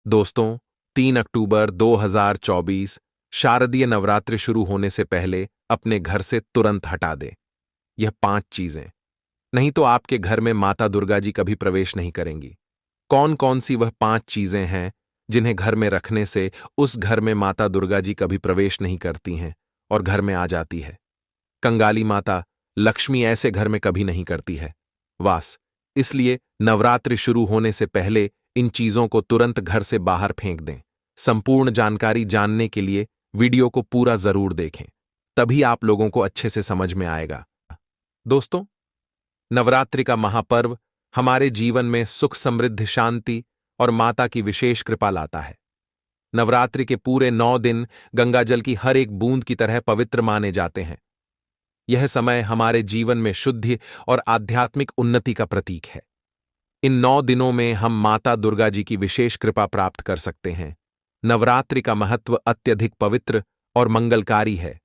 दोस्तों, 3 अक्टूबर 2024 शारदीय नवरात्रि शुरू होने से पहले अपने घर से तुरंत हटा दें यह 5 चीजें। नहीं तो आपके घर में माता दुर्गा जी कभी प्रवेश नहीं करेंगी। कौन कौन सी वह 5 चीजें हैं जिन्हें घर में रखने से उस घर में माता दुर्गा जी कभी प्रवेश नहीं करती हैं और घर में आ जाती है? कंगाली माता लक्ष्मी ऐसे घर में कभी नहीं करती है वास। इसलिए नवरात्रि शुरू होने से पहले इन चीजों को तुरंत घर से बाहर फेंक दें। संपूर्ण जानकारी जानने के लिए वीडियो को पूरा जरूर देखें, तभी आप लोगों को अच्छे से समझ में आएगा। दोस्तों, नवरात्रि का महापर्व हमारे जीवन में सुख, समृद्धि, शांति और माता की विशेष कृपा लाता है। नवरात्रि के पूरे 9 दिन गंगाजल की हर एक बूंद की तरह पवित्र माने जाते हैं। यह समय हमारे जीवन में शुद्धि और आध्यात्मिक उन्नति का प्रतीक है। इन 9 दिनों में हम माता दुर्गा जी की विशेष कृपा प्राप्त कर सकते हैं। नवरात्रि का महत्व अत्यधिक पवित्र और मंगलकारी है।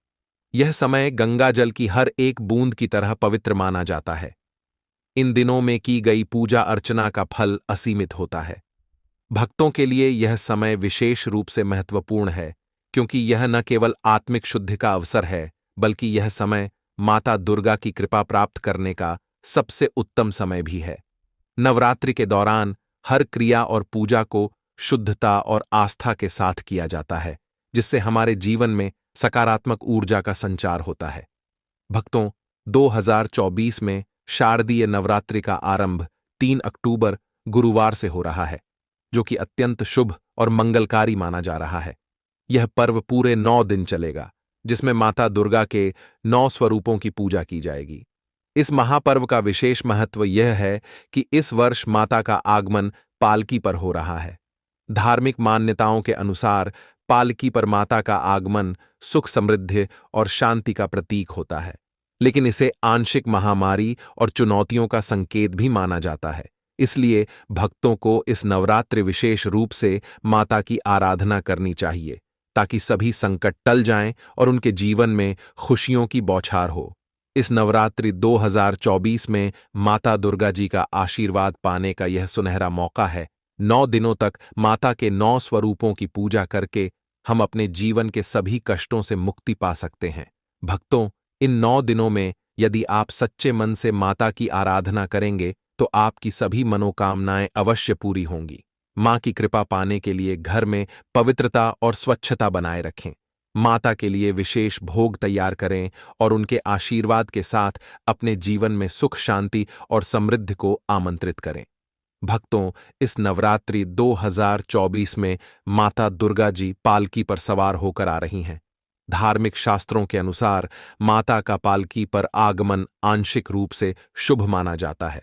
यह समय गंगा जल की हर एक बूंद की तरह पवित्र माना जाता है। इन दिनों में की गई पूजा अर्चना का फल असीमित होता है। भक्तों के लिए यह समय विशेष रूप से महत्वपूर्ण है, क्योंकि यह न केवल आत्मिक शुद्धि का अवसर है, बल्कि यह समय माता दुर्गा की कृपा प्राप्त करने का सबसे उत्तम समय भी है। नवरात्रि के दौरान हर क्रिया और पूजा को शुद्धता और आस्था के साथ किया जाता है, जिससे हमारे जीवन में सकारात्मक ऊर्जा का संचार होता है। भक्तों, 2024 में शारदीय नवरात्रि का आरंभ 3 अक्टूबर गुरुवार से हो रहा है, जो कि अत्यंत शुभ और मंगलकारी माना जा रहा है। यह पर्व पूरे 9 दिन चलेगा, जिसमें माता दुर्गा के 9 स्वरूपों की पूजा की जाएगी। इस महापर्व का विशेष महत्व यह है कि इस वर्ष माता का आगमन पालकी पर हो रहा है। धार्मिक मान्यताओं के अनुसार पालकी पर माता का आगमन सुख, समृद्धि और शांति का प्रतीक होता है, लेकिन इसे आंशिक महामारी और चुनौतियों का संकेत भी माना जाता है। इसलिए भक्तों को इस नवरात्रि विशेष रूप से माता की आराधना करनी चाहिए, ताकि सभी संकट टल जाएं और उनके जीवन में खुशियों की बौछार हो। इस नवरात्रि 2024 में माता दुर्गा जी का आशीर्वाद पाने का यह सुनहरा मौका है। 9 दिनों तक माता के 9 स्वरूपों की पूजा करके हम अपने जीवन के सभी कष्टों से मुक्ति पा सकते हैं। भक्तों, इन 9 दिनों में यदि आप सच्चे मन से माता की आराधना करेंगे तो आपकी सभी मनोकामनाएं अवश्य पूरी होंगी। मां की कृपा पाने के लिए घर में पवित्रता और स्वच्छता बनाए रखें। माता के लिए विशेष भोग तैयार करें और उनके आशीर्वाद के साथ अपने जीवन में सुख, शांति और समृद्धि को आमंत्रित करें। भक्तों, इस नवरात्रि 2024 में माता दुर्गा जी पालकी पर सवार होकर आ रही हैं। धार्मिक शास्त्रों के अनुसार माता का पालकी पर आगमन आंशिक रूप से शुभ माना जाता है।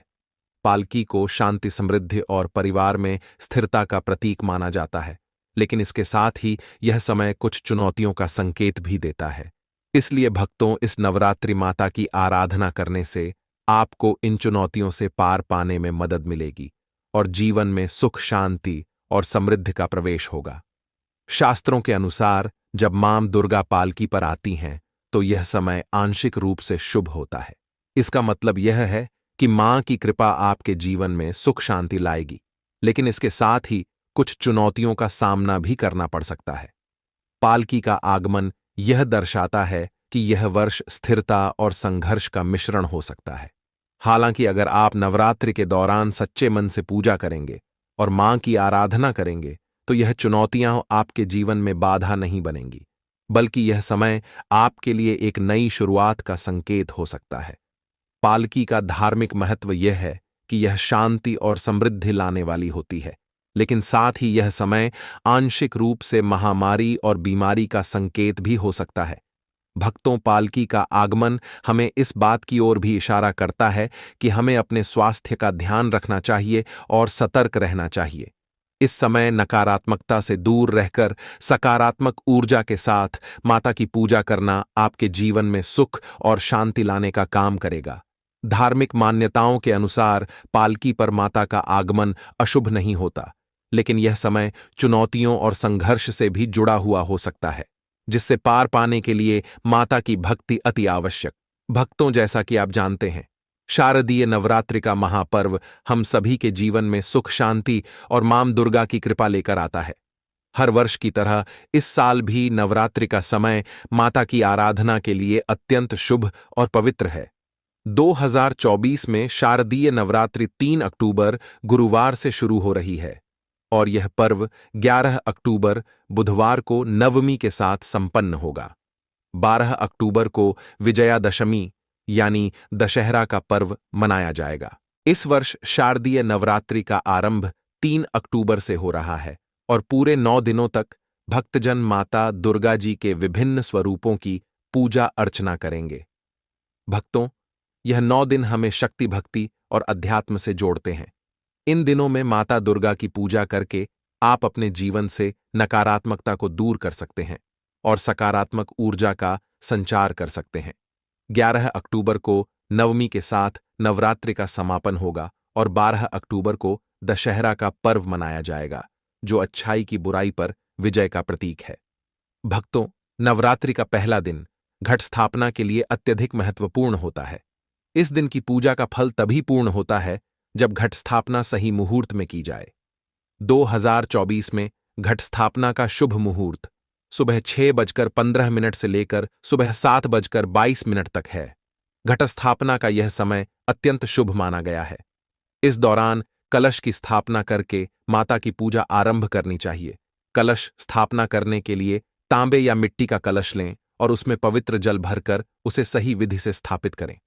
पालकी को शांति, समृद्धि और परिवार में स्थिरता का प्रतीक माना जाता है, लेकिन इसके साथ ही यह समय कुछ चुनौतियों का संकेत भी देता है। इसलिए भक्तों, इस नवरात्रि माता की आराधना करने से आपको इन चुनौतियों से पार पाने में मदद मिलेगी और जीवन में सुख, शांति और समृद्धि का प्रवेश होगा। शास्त्रों के अनुसार जब मां दुर्गा पालकी पर आती हैं तो यह समय आंशिक रूप से शुभ होता है। इसका मतलब यह है कि मां की कृपा आपके जीवन में सुख, शांति लाएगी, लेकिन इसके साथ ही कुछ चुनौतियों का सामना भी करना पड़ सकता है। पालकी का आगमन यह दर्शाता है कि यह वर्ष स्थिरता और संघर्ष का मिश्रण हो सकता है। हालांकि अगर आप नवरात्रि के दौरान सच्चे मन से पूजा करेंगे और मां की आराधना करेंगे तो यह चुनौतियां आपके जीवन में बाधा नहीं बनेंगी, बल्कि यह समय आपके लिए एक नई शुरुआत का संकेत हो सकता है। पालकी का धार्मिक महत्व यह है कि यह शांति और समृद्धि लाने वाली होती है, लेकिन साथ ही यह समय आंशिक रूप से महामारी और बीमारी का संकेत भी हो सकता है। भक्तों, पालकी का आगमन हमें इस बात की ओर भी इशारा करता है कि हमें अपने स्वास्थ्य का ध्यान रखना चाहिए और सतर्क रहना चाहिए। इस समय नकारात्मकता से दूर रहकर सकारात्मक ऊर्जा के साथ माता की पूजा करना आपके जीवन में सुख और शांति लाने का काम करेगा। धार्मिक मान्यताओं के अनुसार पालकी पर माता का आगमन अशुभ नहीं होता, लेकिन यह समय चुनौतियों और संघर्ष से भी जुड़ा हुआ हो सकता है, जिससे पार पाने के लिए माता की भक्ति अति आवश्यक। भक्तों, जैसा कि आप जानते हैं, शारदीय नवरात्रि का महापर्व हम सभी के जीवन में सुख शांति और मां दुर्गा की कृपा लेकर आता है। हर वर्ष की तरह इस साल भी नवरात्रि का समय माता की आराधना के लिए अत्यंत शुभ और पवित्र है। 2024 में शारदीय नवरात्रि 3 अक्टूबर गुरुवार से शुरू हो रही है और यह पर्व 11 अक्टूबर बुधवार को नवमी के साथ संपन्न होगा। 12 अक्टूबर को विजयादशमी यानी दशहरा का पर्व मनाया जाएगा। इस वर्ष शारदीय नवरात्रि का आरंभ 3 अक्टूबर से हो रहा है और पूरे 9 दिनों तक भक्तजन माता दुर्गा जी के विभिन्न स्वरूपों की पूजा अर्चना करेंगे। भक्तों, यह 9 दिन हमें शक्ति भक्ति और अध्यात्म से जोड़ते हैं। इन दिनों में माता दुर्गा की पूजा करके आप अपने जीवन से नकारात्मकता को दूर कर सकते हैं और सकारात्मक ऊर्जा का संचार कर सकते हैं। 11 अक्टूबर को नवमी के साथ नवरात्रि का समापन होगा और 12 अक्टूबर को दशहरा का पर्व मनाया जाएगा, जो अच्छाई की बुराई पर विजय का प्रतीक है। भक्तों, नवरात्रि का पहला दिन घट स्थापना के लिए अत्यधिक महत्वपूर्ण होता है। इस दिन की पूजा का फल तभी पूर्ण होता है जब घट स्थापना सही मुहूर्त में की जाए। 2024 में घट स्थापना का शुभ मुहूर्त सुबह 6:15 से लेकर सुबह 7:22 तक है। घट स्थापना का यह समय अत्यंत शुभ माना गया है। इस दौरान कलश की स्थापना करके माता की पूजा आरंभ करनी चाहिए। कलश स्थापना करने के लिए तांबे या मिट्टी का कलश लें और उसमें पवित्र जल भरकर उसे सही विधि से स्थापित करें।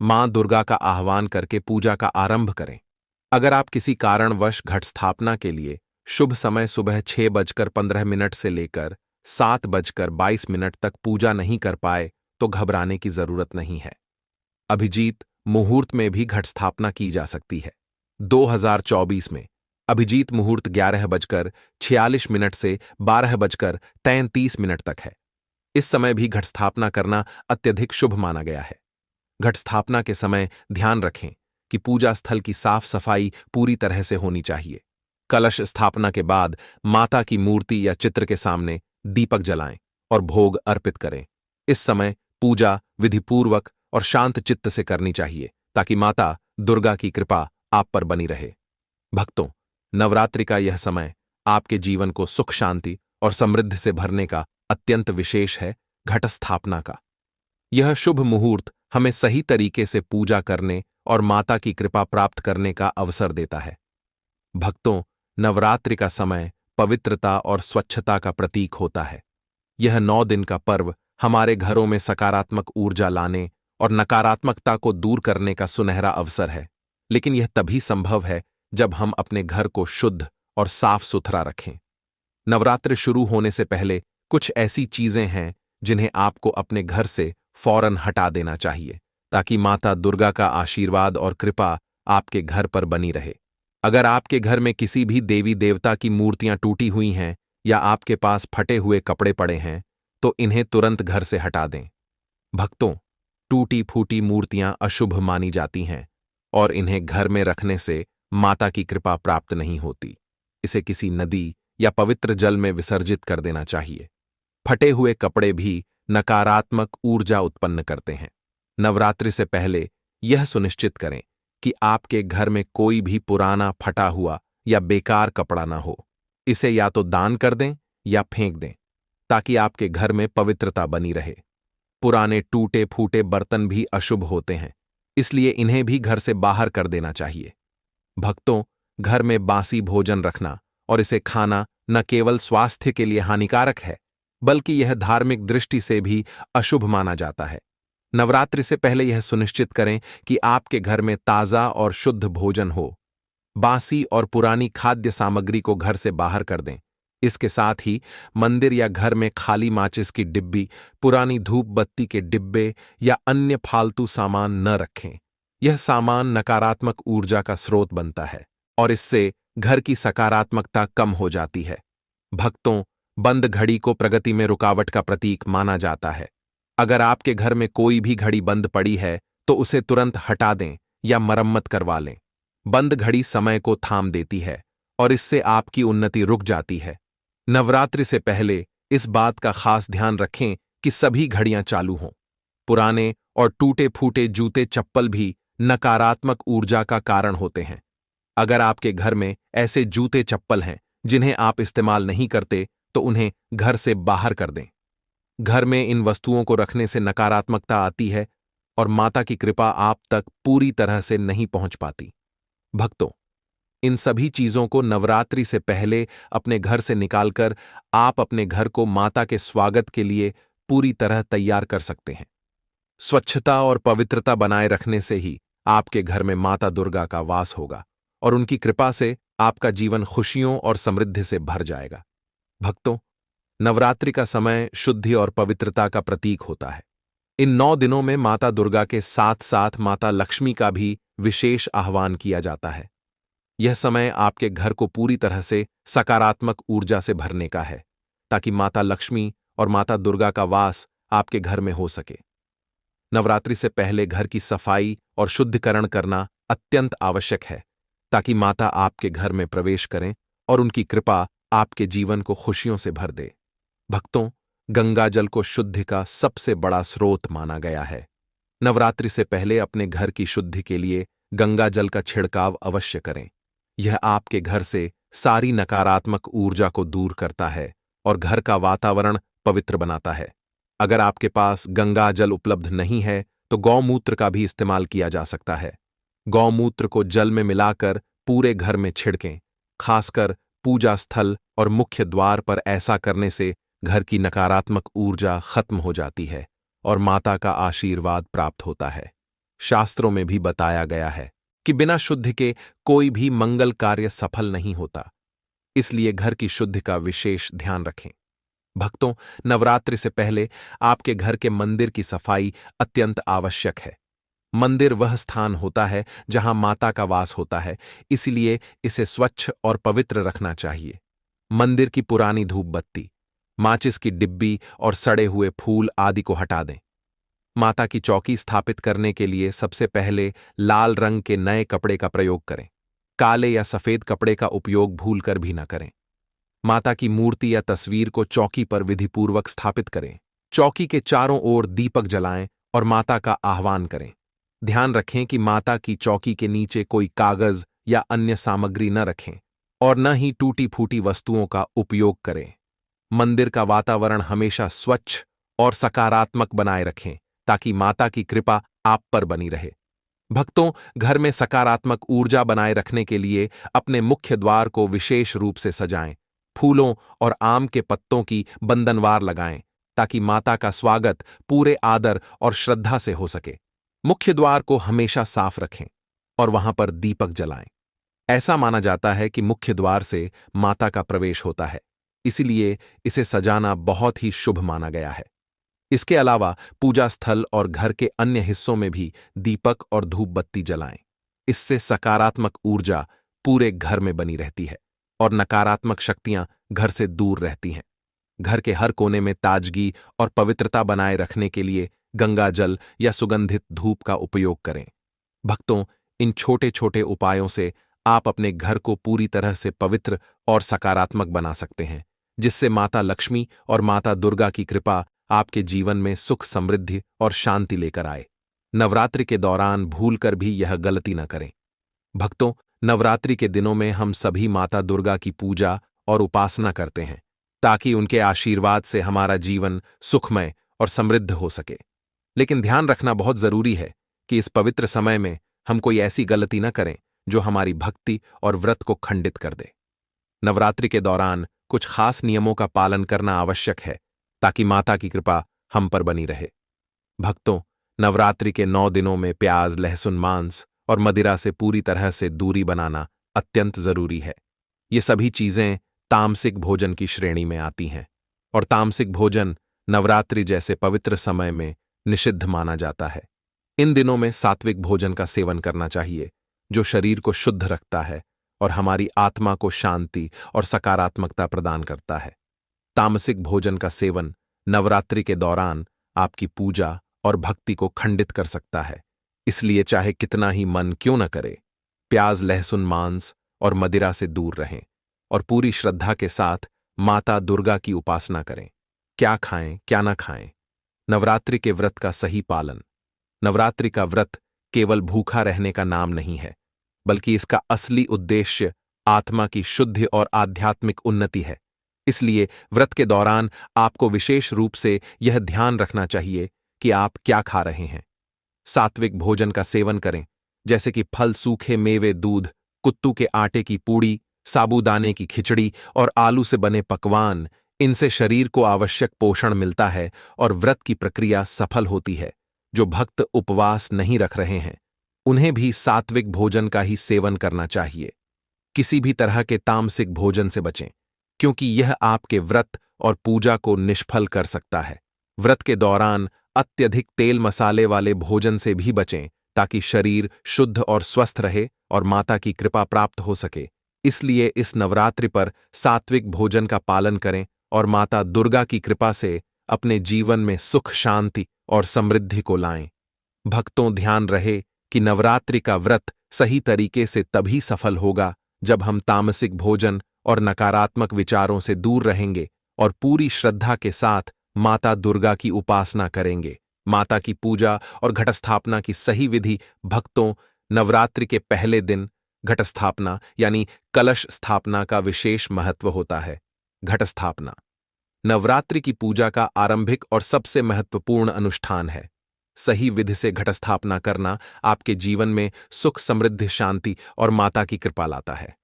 मां दुर्गा का आह्वान करके पूजा का आरंभ करें। अगर आप किसी कारणवश घट स्थापना के लिए शुभ समय सुबह 6:15 से लेकर 7:22 तक पूजा नहीं कर पाए तो घबराने की जरूरत नहीं है। अभिजीत मुहूर्त में भी घट स्थापना की जा सकती है। 2024 में अभिजीत मुहूर्त 11:46 से 12:33 तक है। इस समय भी घट स्थापना करना अत्यधिक शुभ माना गया है। घट स्थापना के समय ध्यान रखें कि पूजा स्थल की साफ सफाई पूरी तरह से होनी चाहिए। कलश स्थापना के बाद माता की मूर्ति या चित्र के सामने दीपक जलाएं और भोग अर्पित करें। इस समय पूजा विधिपूर्वक और शांत चित्त से करनी चाहिए ताकि माता दुर्गा की कृपा आप पर बनी रहे। भक्तों, नवरात्रि का यह समय आपके जीवन को सुख शांति और समृद्धि से भरने का अत्यंत विशेष है। घट स्थापना का यह शुभ मुहूर्त हमें सही तरीके से पूजा करने और माता की कृपा प्राप्त करने का अवसर देता है। भक्तों, नवरात्रि का समय पवित्रता और स्वच्छता का प्रतीक होता है। यह 9 दिन का पर्व हमारे घरों में सकारात्मक ऊर्जा लाने और नकारात्मकता को दूर करने का सुनहरा अवसर है। लेकिन यह तभी संभव है जब हम अपने घर को शुद्ध और साफ सुथरा रखें। नवरात्रि शुरू होने से पहले कुछ ऐसी चीजें हैं जिन्हें आपको अपने घर से फौरन हटा देना चाहिए ताकि माता दुर्गा का आशीर्वाद और कृपा आपके घर पर बनी रहे। अगर आपके घर में किसी भी देवी देवता की मूर्तियां टूटी हुई हैं या आपके पास फटे हुए कपड़े पड़े हैं तो इन्हें तुरंत घर से हटा दें। भक्तों, टूटी फूटी मूर्तियां अशुभ मानी जाती हैं और इन्हें घर में रखने से माता की कृपा प्राप्त नहीं होती। इसे किसी नदी या पवित्र जल में विसर्जित कर देना चाहिए। फटे हुए कपड़े भी नकारात्मक ऊर्जा उत्पन्न करते हैं। नवरात्रि से पहले यह सुनिश्चित करें कि आपके घर में कोई भी पुराना फटा हुआ या बेकार कपड़ा ना हो। इसे या तो दान कर दें या फेंक दें ताकि आपके घर में पवित्रता बनी रहे। पुराने टूटे फूटे बर्तन भी अशुभ होते हैं, इसलिए इन्हें भी घर से बाहर कर देना चाहिए। भक्तों, घर में बासी भोजन रखना और इसे खाना न केवल स्वास्थ्य के लिए हानिकारक है बल्कि यह धार्मिक दृष्टि से भी अशुभ माना जाता है। नवरात्रि से पहले यह सुनिश्चित करें कि आपके घर में ताजा और शुद्ध भोजन हो। बासी और पुरानी खाद्य सामग्री को घर से बाहर कर दें। इसके साथ ही मंदिर या घर में खाली माचिस की डिब्बी, पुरानी धूप बत्ती के डिब्बे या अन्य फालतू सामान न रखें। यह सामान नकारात्मक ऊर्जा का स्रोत बनता है और इससे घर की सकारात्मकता कम हो जाती है। भक्तों, बंद घड़ी को प्रगति में रुकावट का प्रतीक माना जाता है। अगर आपके घर में कोई भी घड़ी बंद पड़ी है तो उसे तुरंत हटा दें या मरम्मत करवा लें। बंद घड़ी समय को थाम देती है और इससे आपकी उन्नति रुक जाती है। नवरात्रि से पहले इस बात का खास ध्यान रखें कि सभी घड़ियां चालू हों। पुराने और टूटे फूटे जूते चप्पल भी नकारात्मक ऊर्जा का कारण होते हैं। अगर आपके घर में ऐसे जूते चप्पल हैं जिन्हें आप इस्तेमाल नहीं करते, तो उन्हें घर से बाहर कर दें। घर में इन वस्तुओं को रखने से नकारात्मकता आती है और माता की कृपा आप तक पूरी तरह से नहीं पहुंच पाती। भक्तों, इन सभी चीजों को नवरात्रि से पहले अपने घर से निकालकर आप अपने घर को माता के स्वागत के लिए पूरी तरह तैयार कर सकते हैं। स्वच्छता और पवित्रता बनाए रखने से ही आपके घर में माता दुर्गा का वास होगा और उनकी कृपा से आपका जीवन खुशियों और समृद्धि से भर जाएगा। भक्तों, नवरात्रि का समय शुद्धि और पवित्रता का प्रतीक होता है। इन 9 दिनों में माता दुर्गा के साथ साथ माता लक्ष्मी का भी विशेष आह्वान किया जाता है। यह समय आपके घर को पूरी तरह से सकारात्मक ऊर्जा से भरने का है, ताकि माता लक्ष्मी और माता दुर्गा का वास आपके घर में हो सके। नवरात्रि से पहले घर की सफाई और शुद्धिकरण करना अत्यंत आवश्यक है, ताकि माता आपके घर में प्रवेश करें और उनकी कृपा आपके जीवन को खुशियों से भर दे। भक्तों, गंगा जल को शुद्धि का सबसे बड़ा स्रोत माना गया है। नवरात्रि से पहले अपने घर की शुद्धि के लिए गंगा जल का छिड़काव अवश्य करें। यह आपके घर से सारी नकारात्मक ऊर्जा को दूर करता है और घर का वातावरण पवित्र बनाता है। अगर आपके पास गंगा जल उपलब्ध नहीं है, तो गौमूत्र का भी इस्तेमाल किया जा सकता है। गौमूत्र को जल में मिलाकर पूरे घर में छिड़कें। खासकर पूजा स्थल और मुख्य द्वार पर ऐसा करने से घर की नकारात्मक ऊर्जा खत्म हो जाती है और माता का आशीर्वाद प्राप्त होता है। शास्त्रों में भी बताया गया है कि बिना शुद्धि के कोई भी मंगल कार्य सफल नहीं होता, इसलिए घर की शुद्धि का विशेष ध्यान रखें। भक्तों, नवरात्रि से पहले आपके घर के मंदिर की सफाई अत्यंत आवश्यक है। मंदिर वह स्थान होता है जहां माता का वास होता है, इसलिए इसे स्वच्छ और पवित्र रखना चाहिए। मंदिर की पुरानी धूप बत्ती, माचिस की डिब्बी और सड़े हुए फूल आदि को हटा दें। माता की चौकी स्थापित करने के लिए सबसे पहले लाल रंग के नए कपड़े का प्रयोग करें। काले या सफेद कपड़े का उपयोग भूलकर भी न करें। माता की मूर्ति या तस्वीर को चौकी पर विधिपूर्वक स्थापित करें। चौकी के चारों ओर दीपक जलाएं और माता का आह्वान करें। ध्यान रखें कि माता की चौकी के नीचे कोई कागज या अन्य सामग्री न रखें और न ही टूटी फूटी वस्तुओं का उपयोग करें। मंदिर का वातावरण हमेशा स्वच्छ और सकारात्मक बनाए रखें, ताकि माता की कृपा आप पर बनी रहे। भक्तों, घर में सकारात्मक ऊर्जा बनाए रखने के लिए अपने मुख्य द्वार को विशेष रूप से सजाएं। फूलों और आम के पत्तों की बंधनवार लगाएं, ताकि माता का स्वागत पूरे आदर और श्रद्धा से हो सके। मुख्य द्वार को हमेशा साफ रखें और वहां पर दीपक जलाएं। ऐसा माना जाता है कि मुख्य द्वार से माता का प्रवेश होता है, इसलिए इसे सजाना बहुत ही शुभ माना गया है। इसके अलावा पूजा स्थल और घर के अन्य हिस्सों में भी दीपक और धूप बत्ती जलाएं। इससे सकारात्मक ऊर्जा पूरे घर में बनी रहती है और नकारात्मक शक्तियां घर से दूर रहती हैं। घर के हर कोने में ताजगी और पवित्रता बनाए रखने के लिए गंगा जल या सुगंधित धूप का उपयोग करें। भक्तों, इन छोटे छोटे उपायों से आप अपने घर को पूरी तरह से पवित्र और सकारात्मक बना सकते हैं, जिससे माता लक्ष्मी और माता दुर्गा की कृपा आपके जीवन में सुख, समृद्धि और शांति लेकर आए। नवरात्रि के दौरान भूलकर भी यह गलती न करें। भक्तों, नवरात्रि के दिनों में हम सभी माता दुर्गा की पूजा और उपासना करते हैं, ताकि उनके आशीर्वाद से हमारा जीवन सुखमय और समृद्ध हो सके। लेकिन ध्यान रखना बहुत जरूरी है कि इस पवित्र समय में हम कोई ऐसी गलती न करें जो हमारी भक्ति और व्रत को खंडित कर दे। नवरात्रि के दौरान कुछ खास नियमों का पालन करना आवश्यक है, ताकि माता की कृपा हम पर बनी रहे। भक्तों, नवरात्रि के 9 दिनों में प्याज, लहसुन, मांस और मदिरा से पूरी तरह से दूरी बनाना अत्यंत जरूरी है। ये सभी चीजें तामसिक भोजन की श्रेणी में आती हैं और तामसिक भोजन नवरात्रि जैसे पवित्र समय में निषिद्ध माना जाता है। इन दिनों में सात्विक भोजन का सेवन करना चाहिए, जो शरीर को शुद्ध रखता है और हमारी आत्मा को शांति और सकारात्मकता प्रदान करता है। तामसिक भोजन का सेवन नवरात्रि के दौरान आपकी पूजा और भक्ति को खंडित कर सकता है, इसलिए चाहे कितना ही मन क्यों न करे, प्याज, लहसुन, मांस और मदिरा से दूर रहें और पूरी श्रद्धा के साथ माता दुर्गा की उपासना करें। क्या खाएं, क्या न खाएं। नवरात्रि के व्रत का सही पालन। नवरात्रि का व्रत केवल भूखा रहने का नाम नहीं है, बल्कि इसका असली उद्देश्य आत्मा की शुद्धि और आध्यात्मिक उन्नति है। इसलिए व्रत के दौरान आपको विशेष रूप से यह ध्यान रखना चाहिए कि आप क्या खा रहे हैं। सात्विक भोजन का सेवन करें, जैसे कि फल, सूखे मेवे, दूध, कुत्तू के आटे की पूड़ी, साबूदाने की खिचड़ी और आलू से बने पकवान। इनसे शरीर को आवश्यक पोषण मिलता है और व्रत की प्रक्रिया सफल होती है। जो भक्त उपवास नहीं रख रहे हैं, उन्हें भी सात्विक भोजन का ही सेवन करना चाहिए। किसी भी तरह के तामसिक भोजन से बचें, क्योंकि यह आपके व्रत और पूजा को निष्फल कर सकता है। व्रत के दौरान अत्यधिक तेल मसाले वाले भोजन से भी बचें, ताकि शरीर शुद्ध और स्वस्थ रहे और माता की कृपा प्राप्त हो सके। इसलिए इस नवरात्रि पर सात्विक भोजन का पालन करें और माता दुर्गा की कृपा से अपने जीवन में सुख, शांति और समृद्धि को लाएं। भक्तों, ध्यान रहे कि नवरात्रि का व्रत सही तरीके से तभी सफल होगा जब हम तामसिक भोजन और नकारात्मक विचारों से दूर रहेंगे और पूरी श्रद्धा के साथ माता दुर्गा की उपासना करेंगे। माता की पूजा और घटस्थापना की सही विधि। भक्तों, नवरात्रि के पहले दिन घटस्थापना यानी कलश स्थापना का विशेष महत्व होता है। घटस्थापना नवरात्रि की पूजा का आरंभिक और सबसे महत्वपूर्ण अनुष्ठान है। सही विधि से घटस्थापना करना आपके जीवन में सुख, समृद्धि, शांति और माता की कृपा लाता है।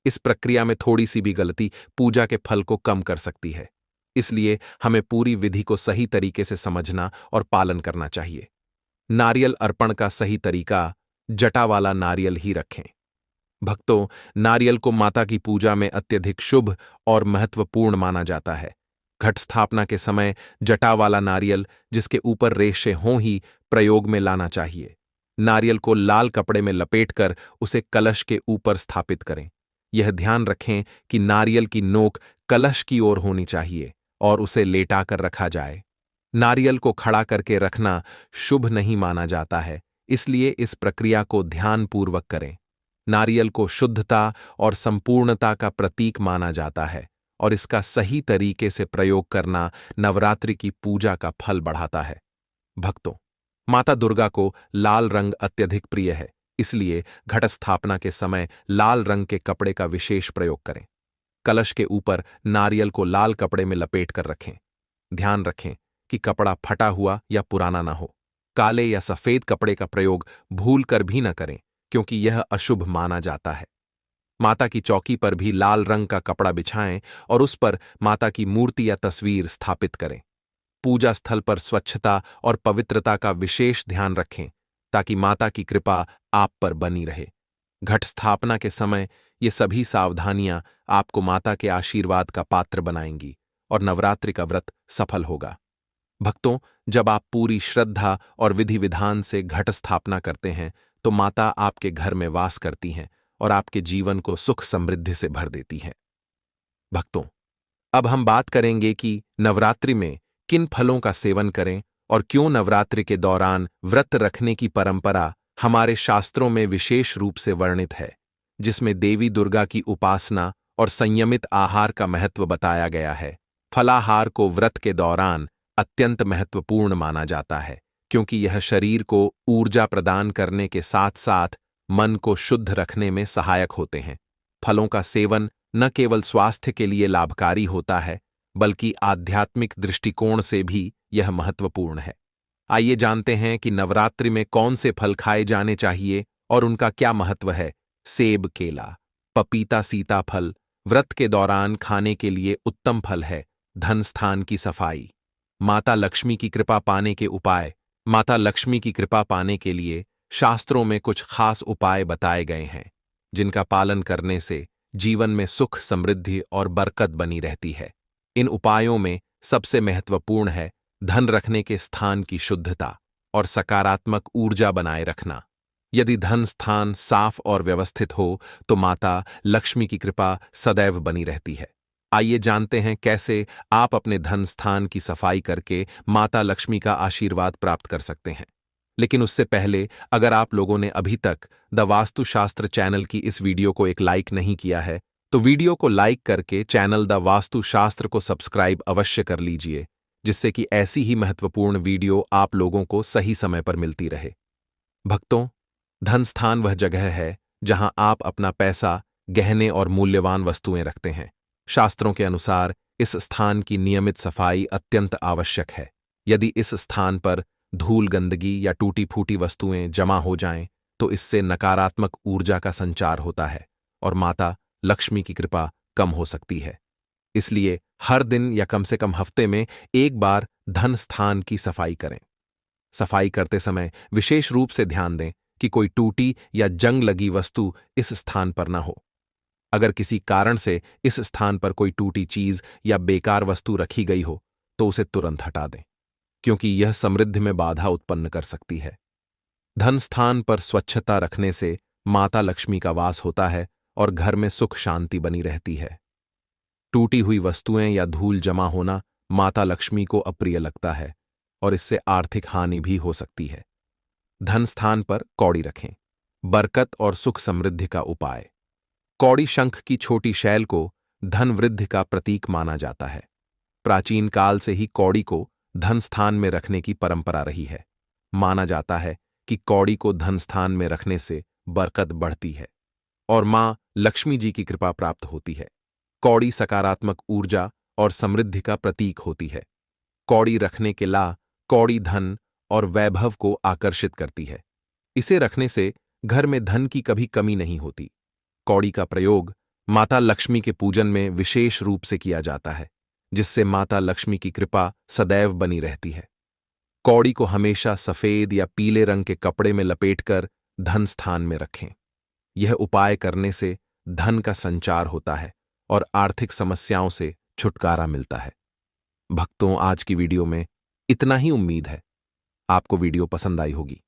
इस प्रक्रिया में थोड़ी सी भी गलती पूजा के फल को कम कर सकती है। इसलिए हमें पूरी विधि को सही तरीके से समझना और पालन करना चाहिए। नारियल अर्पण का सही तरीका, जटा वाला नारियल ही रखें। भक्तों, नारियल को माता की पूजा में अत्यधिक शुभ और महत्वपूर्ण माना जाता है। घट स्थापना के समय जटा वाला नारियल, जिसके ऊपर रेशे हों, ही प्रयोग में लाना चाहिए। नारियल को लाल कपड़े में लपेटकर उसे कलश के ऊपर स्थापित करें। यह ध्यान रखें कि नारियल की नोक कलश की ओर होनी चाहिए और उसे लेटाकर रखा जाए। नारियल को खड़ा करके रखना शुभ नहीं माना जाता है, इसलिए इस प्रक्रिया को ध्यानपूर्वक करें। नारियल को शुद्धता और संपूर्णता का प्रतीक माना जाता है और इसका सही तरीके से प्रयोग करना नवरात्रि की पूजा का फल बढ़ाता है। भक्तों, माता दुर्गा को लाल रंग अत्यधिक प्रिय है, इसलिए घट स्थापना के समय लाल रंग के कपड़े का विशेष प्रयोग करें। कलश के ऊपर नारियल को लाल कपड़े में लपेट कर रखें। ध्यान रखें कि कपड़ा फटा हुआ या पुराना ना हो। काले या सफेद कपड़े का प्रयोग भूल कर भी न करें, क्योंकि यह अशुभ माना जाता है। माता की चौकी पर भी लाल रंग का कपड़ा बिछाएं और उस पर माता की मूर्ति या तस्वीर स्थापित करें। पूजा स्थल पर स्वच्छता और पवित्रता का विशेष ध्यान रखें, ताकि माता की कृपा आप पर बनी रहे। घट स्थापना के समय ये सभी सावधानियां आपको माता के आशीर्वाद का पात्र बनाएंगी और नवरात्रि का व्रत सफल होगा। भक्तों, जब आप पूरी श्रद्धा और विधि विधान से घट स्थापना करते हैं, तो माता आपके घर में वास करती हैं और आपके जीवन को सुख, समृद्धि से भर देती हैं। भक्तों, अब हम बात करेंगे कि नवरात्रि में किन फलों का सेवन करें और क्यों नवरात्रि के दौरान व्रत रखने की परंपरा हमारे शास्त्रों में विशेष रूप से वर्णित है, जिसमें देवी दुर्गा की उपासना और संयमित आहार का महत्व बताया गया है। फलाहार को व्रत के दौरान अत्यंत महत्वपूर्ण माना जाता है, क्योंकि यह शरीर को ऊर्जा प्रदान करने के साथ साथ मन को शुद्ध रखने में सहायक होते हैं। फलों का सेवन न केवल स्वास्थ्य के लिए लाभकारी होता है, बल्कि आध्यात्मिक दृष्टिकोण से भी यह महत्वपूर्ण है। आइए जानते हैं कि नवरात्रि में कौन से फल खाए जाने चाहिए और उनका क्या महत्व है। सेब, केला, पपीता, सीताफल व्रत के दौरान खाने के लिए उत्तम फल है। धन स्थान की सफाई। माता लक्ष्मी की कृपा पाने के उपाय। माता लक्ष्मी की कृपा पाने के लिए शास्त्रों में कुछ खास उपाय बताए गए हैं, जिनका पालन करने से जीवन में सुख, समृद्धि और बरकत बनी रहती है। इन उपायों में सबसे महत्वपूर्ण है धन रखने के स्थान की शुद्धता और सकारात्मक ऊर्जा बनाए रखना। यदि धन स्थान साफ और व्यवस्थित हो, तो माता लक्ष्मी की कृपा सदैव बनी रहती है। आइए जानते हैं कैसे आप अपने धन स्थान की सफाई करके माता लक्ष्मी का आशीर्वाद प्राप्त कर सकते हैं। लेकिन उससे पहले, अगर आप लोगों ने अभी तक द वास्तुशास्त्र चैनल की इस वीडियो को एक लाइक नहीं किया है, तो वीडियो को लाइक करके चैनल द वास्तुशास्त्र को सब्सक्राइब अवश्य कर लीजिए, जिससे कि ऐसी ही महत्वपूर्ण वीडियो आप लोगों को सही समय पर मिलती रहे। भक्तों, धन स्थान वह जगह है जहां आप अपना पैसा, गहने और मूल्यवान वस्तुएं रखते हैं। शास्त्रों के अनुसार इस स्थान की नियमित सफाई अत्यंत आवश्यक है। यदि इस स्थान पर धूल, गंदगी या टूटी फूटी वस्तुएं जमा हो जाएं, तो इससे नकारात्मक ऊर्जा का संचार होता है और माता लक्ष्मी की कृपा कम हो सकती है। इसलिए हर दिन या कम से कम हफ्ते में एक बार धन स्थान की सफाई करें। सफाई करते समय विशेष रूप से ध्यान दें कि कोई टूटी या जंग लगी वस्तु इस स्थान पर न हो। अगर किसी कारण से इस स्थान पर कोई टूटी चीज या बेकार वस्तु रखी गई हो, तो उसे तुरंत हटा दें, क्योंकि यह समृद्धि में बाधा उत्पन्न कर सकती है। धन स्थान पर स्वच्छता रखने से माता लक्ष्मी का वास होता है और घर में सुख शांति बनी रहती है। टूटी हुई वस्तुएं या धूल जमा होना माता लक्ष्मी को अप्रिय लगता है और इससे आर्थिक हानि भी हो सकती है। धन स्थान पर कौड़ी रखें। बरकत और सुख समृद्धि का उपाय। कौड़ी शंख की छोटी शैल को धन वृद्धि का प्रतीक माना जाता है। प्राचीन काल से ही कौड़ी को धन स्थान में रखने की परंपरा रही है। माना जाता है कि कौड़ी को धन स्थान में रखने से बरकत बढ़ती है और मां लक्ष्मी जी की कृपा प्राप्त होती है। कौड़ी सकारात्मक ऊर्जा और समृद्धि का प्रतीक होती है। कौड़ी रखने के ला कौड़ी धन और वैभव को आकर्षित करती है। इसे रखने से घर में धन की कभी कमी नहीं होती। कौड़ी का प्रयोग माता लक्ष्मी के पूजन में विशेष रूप से किया जाता है, जिससे माता लक्ष्मी की कृपा सदैव बनी रहती है। कौड़ी को हमेशा सफेद या पीले रंग के कपड़े में लपेटकर धन स्थान में रखें। यह उपाय करने से धन का संचार होता है और आर्थिक समस्याओं से छुटकारा मिलता है। भक्तों, आज की वीडियो में इतना ही। उम्मीद है आपको वीडियो पसंद आई होगी।